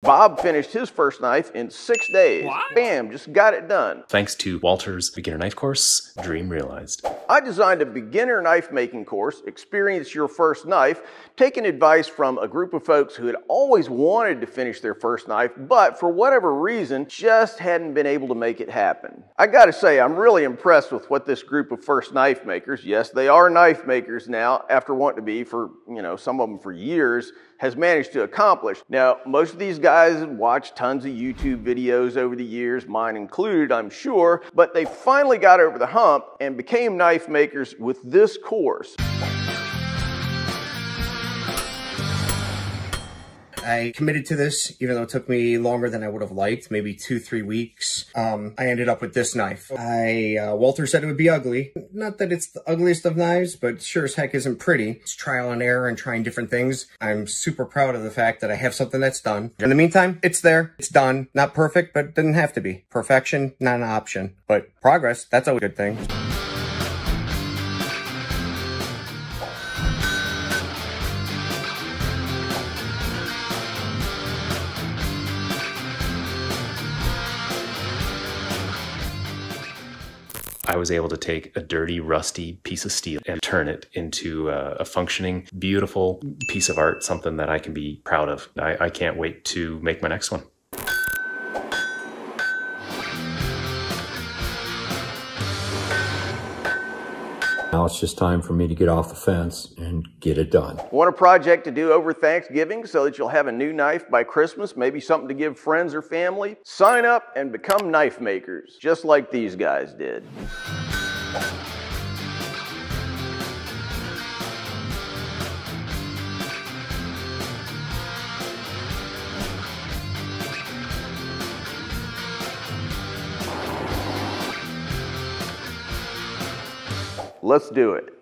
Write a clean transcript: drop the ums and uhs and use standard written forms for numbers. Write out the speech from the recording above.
Bob finished his first knife in 6 days. What? Bam, just got it done. Thanks to Walter's beginner knife course, dream realized. I designed a beginner knife making course, Experience Your First Knife, taking advice from a group of folks who had always wanted to finish their first knife, but for whatever reason, just hadn't been able to make it happen. I gotta say, I'm really impressed with what this group of first knife makers, yes, they are knife makers now, after wanting to be for, some of them for years, has managed to accomplish. Now, most of these guys have watched tons of YouTube videos over the years, mine included, I'm sure, but they finally got over the hump and became knife makers with this course. I committed to this, even though it took me longer than I would have liked, maybe 2-3 weeks. I ended up with this knife. Walter said it would be ugly. Not that it's the ugliest of knives, but sure as heck isn't pretty. It's trial and error and trying different things. I'm super proud of the fact that I have something that's done. In the meantime, it's there, it's done. Not perfect, but it didn't have to be. Perfection, not an option. But progress, that's a good thing. I was able to take a dirty, rusty piece of steel and turn it into a functioning, beautiful piece of art, something that I can be proud of. I can't wait to make my next one. Now it's just time for me to get off the fence and get it done. Want a project to do over Thanksgiving so that you'll have a new knife by Christmas, maybe something to give friends or family? Sign up and become knife makers, just like these guys did. Let's do it.